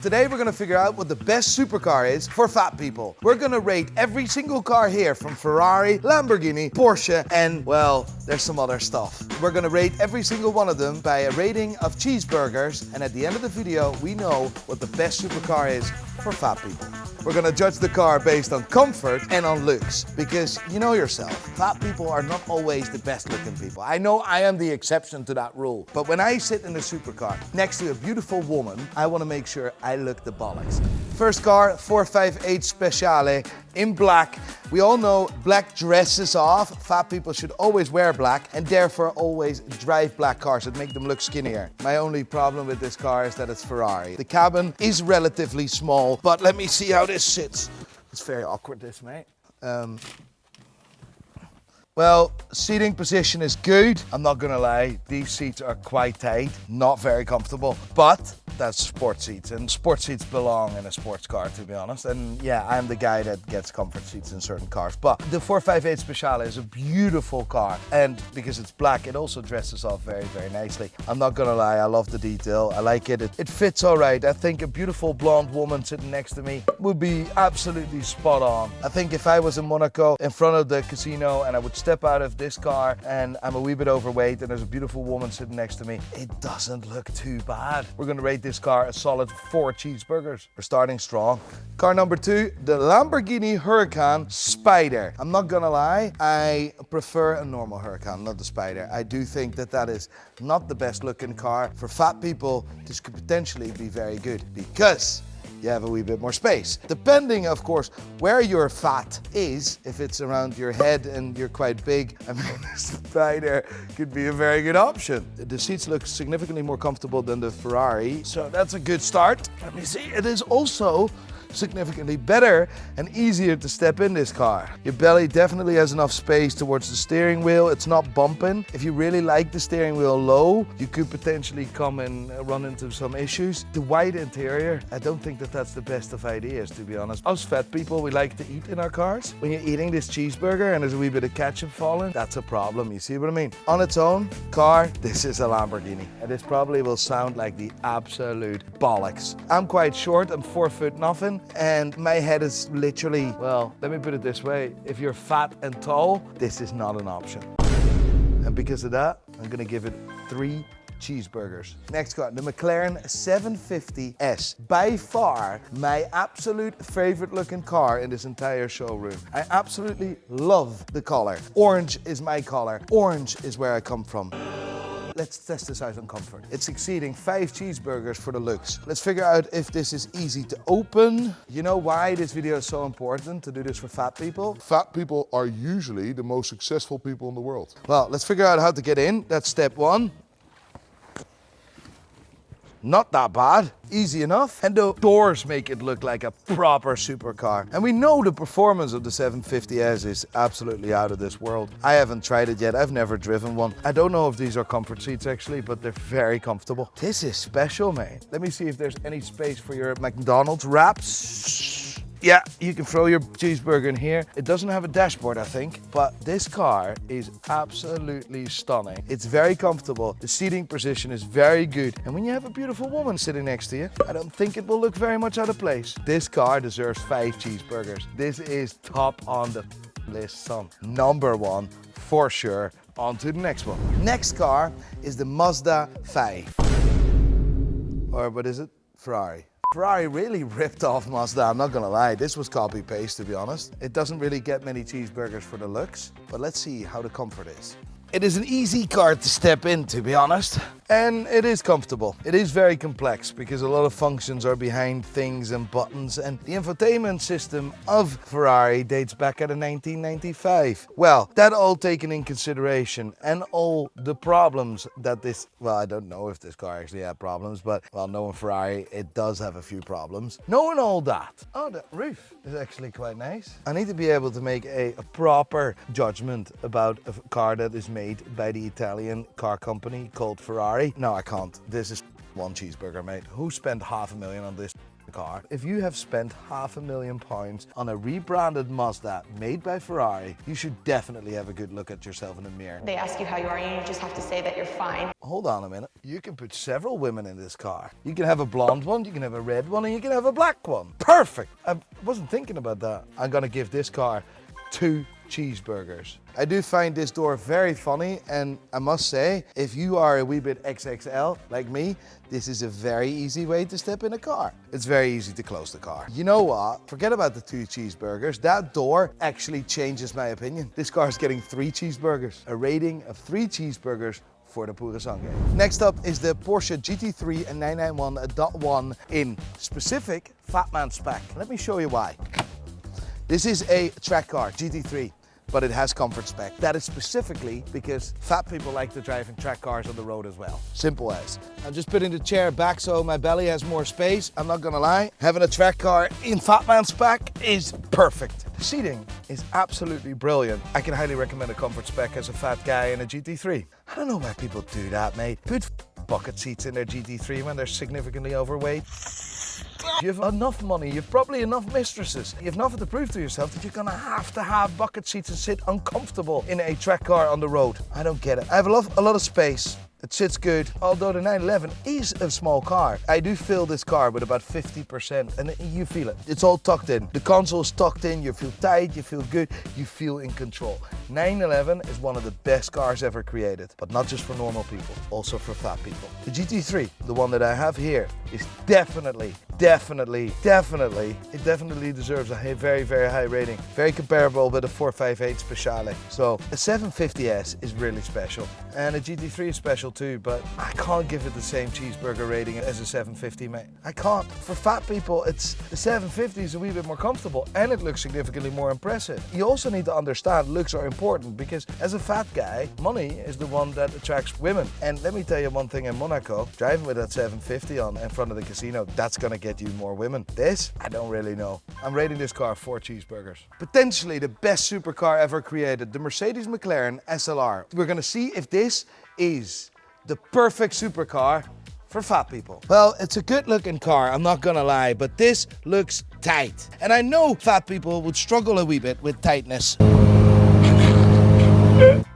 Today we're going to figure out what the best supercar is for fat people. We're going to rate every single car here from Ferrari, Lamborghini, Porsche, and well, there's some other stuff. We're going to rate every single one of them by a rating of cheeseburgers, and at the end of the video we know what the best supercar is for fat people. We're going to judge the car based on comfort and on looks, because you know yourself, fat people are not always the best looking people. I know I am the exception to that rule, but when I sit in a supercar next to a beautiful woman, I want to make sure I look the bollocks. First car, 458 Speciale in black. We all know black dresses off. Fat people should always wear black and therefore always drive black cars that make them look skinnier. My only problem with this car is that it's Ferrari. The cabin is relatively small, but let me see how this sits. It's very awkward, this, mate. Well, seating position is good. I'm not gonna lie, these seats are quite tight, not very comfortable, but that's sports seats, and sports seats belong in a sports car, to be honest. And yeah, I'm the guy that gets comfort seats in certain cars, but the 458 Speciale is a beautiful car, and because it's black, it also dresses off very, very nicely. I'm not gonna lie, I love the detail, I like it. It fits all right. I think a beautiful blonde woman sitting next to me would be absolutely spot on. I think if I was in Monaco in front of the casino and I would step out of this car and I'm a wee bit overweight and there's a beautiful woman sitting next to me, it doesn't look too bad. We're gonna rate this car a solid 4 cheeseburgers. We're starting strong. Car number 2, the Lamborghini Huracan Spyder. I'm not gonna lie, I prefer a normal Huracan, not the Spyder. I do think that that is not the best looking car. For fat people, this could potentially be very good because you have a wee bit more space. Depending, of course, where your fat is, if it's around your head and you're quite big, I mean, the Spyder could be a very good option. The seats look significantly more comfortable than the Ferrari, so that's a good start. Let me see, it is also significantly better and easier to step in this car. Your belly definitely has enough space towards the steering wheel. It's not bumping. If you really like the steering wheel low, you could potentially come and run into some issues. The wide interior, I don't think that that's the best of ideas, to be honest. Us fat people, we like to eat in our cars. When you're eating this cheeseburger and there's a wee bit of ketchup falling, that's a problem. You see what I mean? On its own car, this is a Lamborghini. And this probably will sound like the absolute bollocks. I'm quite short, I'm 4 foot nothing. And my head is literally, well, let me put it this way. If you're fat and tall, this is not an option. And because of that, I'm gonna give it 3 cheeseburgers. Next car, the McLaren 750S. By far, my absolute favorite looking car in this entire showroom. I absolutely love the color. Orange is my color. Orange is where I come from. Let's test this out on comfort. It's exceeding 5 cheeseburgers for the looks. Let's figure out if this is easy to open. You know why this video is so important to do this for fat people? Fat people are usually the most successful people in the world. Well, let's figure out how to get in. That's step 1. Not that bad, easy enough. And the doors make it look like a proper supercar. And we know the performance of the 750S is absolutely out of this world. I haven't tried it yet, I've never driven one. I don't know if these are comfort seats actually, but they're very comfortable. This is special, mate. Let me see if there's any space for your McDonald's wraps. Yeah, you can throw your cheeseburger in here. It doesn't have a dashboard, I think, but this car is absolutely stunning. It's very comfortable. The seating position is very good. And when you have a beautiful woman sitting next to you, I don't think it will look very much out of place. This car deserves 5 cheeseburgers. This is top on the list, son. Number 1, for sure. On to the next one. Next car is the Mazda 5. Or what is it? Ferrari. Ferrari really ripped off Mazda, I'm not gonna lie. This was copy-paste, to be honest. It doesn't really get many cheeseburgers for the looks, but let's see how the comfort is. It is an easy car to step in, to be honest. And it is comfortable. It is very complex because a lot of functions are behind things and buttons, and the infotainment system of Ferrari dates back at 1995. Well, that all taken in consideration and all the problems that this, well, I don't know if this car actually had problems, but well, knowing Ferrari, it does have a few problems. Knowing all that, oh, the roof is actually quite nice. I need to be able to make a proper judgment about a car that is made by the Italian car company called Ferrari. No, I can't. This is 1 cheeseburger, mate. Who spent $500,000 on this? car. If you have spent £500,000 on a rebranded Mazda made by Ferrari, you should definitely have a good look at yourself in the mirror. They ask you how you are and you just have to say that you're fine. Hold on a minute. You can put several women in this car. You can have a blonde one, you can have a red one, and you can have a black one. Perfect. I wasn't thinking about that. I'm gonna give this car 2 cheeseburgers. I do find this door very funny, and I must say, if you are a wee bit XXL like me, this is a very easy way to step in a car. It's very easy to close the car. You know what? Forget about the 2 cheeseburgers. That door actually changes my opinion. This car is getting 3 cheeseburgers. A rating of 3 cheeseburgers for the Purosangue. Next up is the Porsche GT3 and 991.1 in specific Fatman spec. Let me show you why. This is a track car, GT3, but it has comfort spec. That is specifically because fat people like to drive in track cars on the road as well. Simple as. I'm just putting the chair back so my belly has more space. I'm not gonna lie, having a track car in Fatman spec is perfect. The seating is absolutely brilliant. I can highly recommend a comfort spec as a fat guy in a GT3. I don't know why people do that, mate. Put bucket seats in their GT3 when they're significantly overweight. You have enough money, you've probably enough mistresses. You have nothing to prove to yourself that you're gonna have to have bucket seats and sit uncomfortable in a track car on the road. I don't get it. I have a lot of space. It sits good, although the 911 is a small car. I do fill this car with about 50%, and you feel it. It's all tucked in. The console is tucked in, you feel tight, you feel good, you feel in control. 911 is one of the best cars ever created, but not just for normal people, also for fat people. The GT3, the one that I have here, is definitely deserves a very, very high rating. Very comparable with a 458 Speciale. So a 750S is really special, and a GT3 is special too, but I can't give it the same cheeseburger rating as a 750, mate. I can't. For fat people, the 750 is a wee bit more comfortable, and it looks significantly more impressive. You also need to understand looks are important, because as a fat guy, money is the one that attracts women. And let me tell you one thing, in Monaco, driving with that 750 on in front of the casino, that's gonna get you more women. This, I don't really know. I'm rating this car 4 cheeseburgers. Potentially the best supercar ever created, the Mercedes McLaren SLR. We're gonna see if this is the perfect supercar for fat people. Well, it's a good looking car, I'm not gonna lie, but this looks tight. And I know fat people would struggle a wee bit with tightness.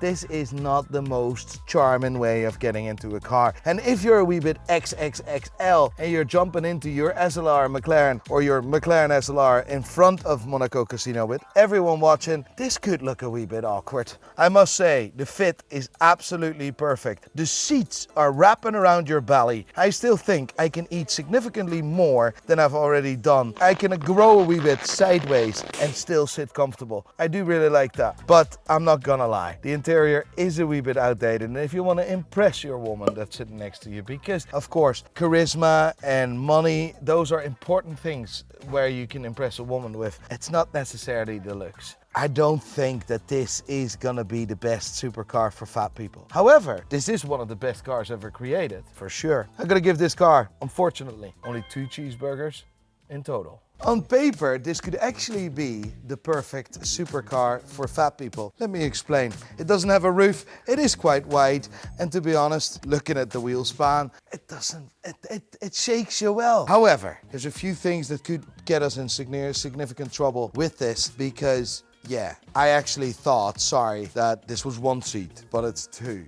This is not the most charming way of getting into a car. And if you're a wee bit XXXL and you're jumping into your SLR McLaren or your McLaren SLR in front of Monaco Casino with everyone watching, this could look a wee bit awkward. I must say, the fit is absolutely perfect. The seats are wrapping around your belly. I still think I can eat significantly more than I've already done. I can grow a wee bit sideways and still sit comfortable. I do really like that, but I'm not gonna lie. The interior is a wee bit outdated, and if you want to impress your woman that's sitting next to you, because of course charisma and money, those are important things where you can impress a woman with. It's not necessarily the looks. I don't think that this is gonna be the best supercar for fat people. However, this is one of the best cars ever created, for sure. I'm gonna give this car, unfortunately, only 2 cheeseburgers in total. On paper, this could actually be the perfect supercar for fat people. Let me explain. It doesn't have a roof, it is quite wide, and to be honest, looking at the wheel span, it shakes you well. However, there's a few things that could get us in significant trouble with this, because yeah, I actually thought, sorry, that this was 1 seat, but it's 2.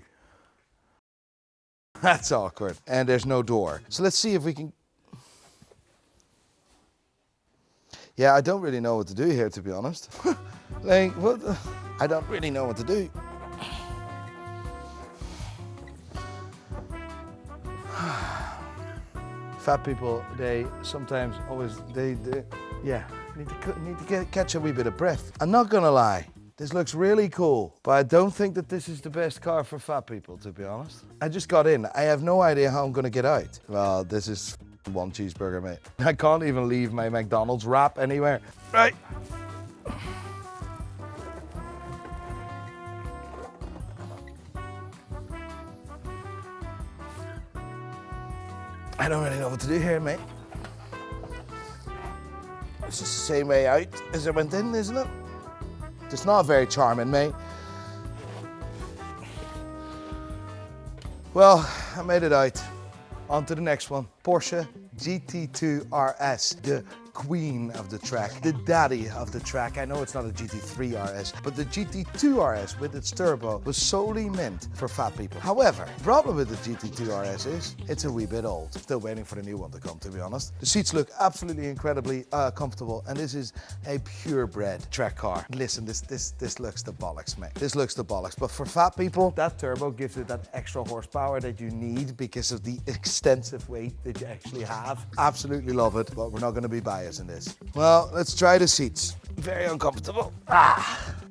That's awkward. And there's no door. So let's see if we can... Yeah, I don't really know what to do here, to be honest. Like, what? I don't really know what to do. Fat people, they sometimes always, need to catch a wee bit of breath. I'm not gonna lie, this looks really cool, but I don't think that this is the best car for fat people, to be honest. I just got in, I have no idea how I'm gonna get out. Well, this is 1 cheeseburger, mate. I can't even leave my McDonald's wrap anywhere. Right. I don't really know what to do here, mate. It's just the same way out as I went in, isn't it? It's not very charming, mate. Well, I made it out. On to the next one. Porsche GT2 RS, the queen of the track, the daddy of the track. I know it's not a GT3 RS, but the GT2 RS with its turbo was solely meant for fat people. However, the problem with the GT2 RS is it's a wee bit old. Still waiting for the new one to come, to be honest. The seats look absolutely incredibly comfortable, and this is a purebred track car. Listen, this looks the bollocks, mate. This looks the bollocks. But for fat people, that turbo gives it that extra horsepower that you need because of the extensive weight that you actually have. Absolutely love it, but we're not going to be biased in this. Well, let's try the seats. Very uncomfortable.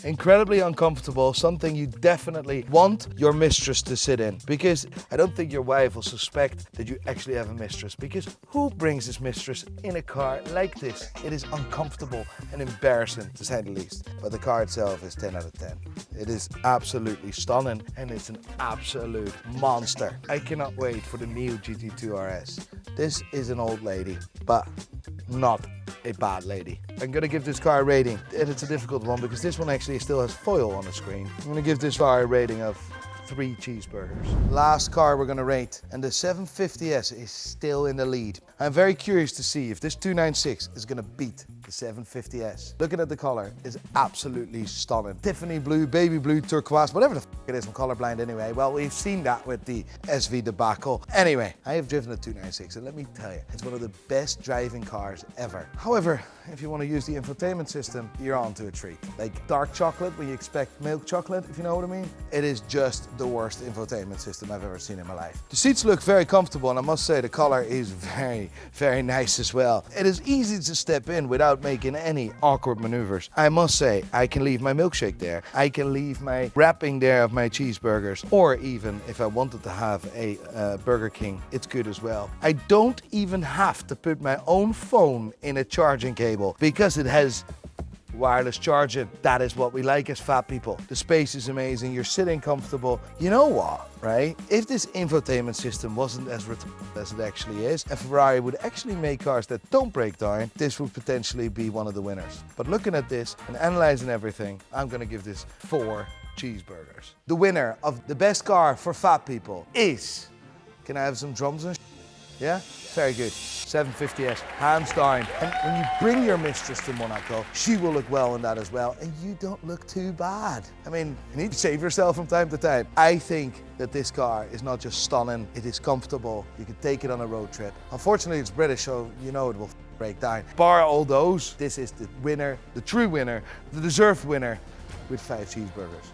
Incredibly uncomfortable. Something you definitely want your mistress to sit in, because I don't think your wife will suspect that you actually have a mistress, because who brings his mistress in a car like this? It is uncomfortable and embarrassing, to say the least. But the car itself is 10 out of 10. It is absolutely stunning, and it's an absolute monster. I cannot wait for the new GT2 RS. This is an old lady, but not a bad lady. I'm gonna give this car a rating, and it's a difficult one because this one actually still has foil on the screen. I'm gonna give this car a rating of 3 cheeseburgers. Last car we're gonna rate, and the 750S is still in the lead. I'm very curious to see if this 296 is gonna beat the 750S. Looking at the color is absolutely stunning. Tiffany blue, baby blue, turquoise, whatever the f it is. I'm colorblind anyway. Well, we've seen that with the SV debacle. Anyway, I have driven a 296, and let me tell you, it's one of the best driving cars ever. However, if you want to use the infotainment system, you're on to a treat. Like dark chocolate when you expect milk chocolate, if you know what I mean. It is just the worst infotainment system I've ever seen in my life. The seats look very comfortable, and I must say the color is very, very nice as well. It is easy to step in without making any awkward maneuvers. I must say, I can leave my milkshake there. I can leave my wrapping there of my cheeseburgers, or even if I wanted to have a Burger King, it's good as well. I don't even have to put my own phone in a charging cable because it has wireless charging. That is what we like as fat people. The space is amazing. You're sitting comfortable. You know what, right? If this infotainment system wasn't as retarded as it actually is, and Ferrari would actually make cars that don't break down, this would potentially be one of the winners. But looking at this and analyzing everything, I'm gonna give this 4 cheeseburgers. The winner of the best car for fat people is, can I have some drums and yeah? Very good. 750S, hands down. And when you bring your mistress to Monaco, she will look well in that as well, and you don't look too bad. I mean, you need to save yourself from time to time. I think that this car is not just stunning, it is comfortable. You can take it on a road trip. Unfortunately, it's British, so you know it will break down. Bar all those, this is the winner, the true winner, the deserved winner with 5 cheeseburgers.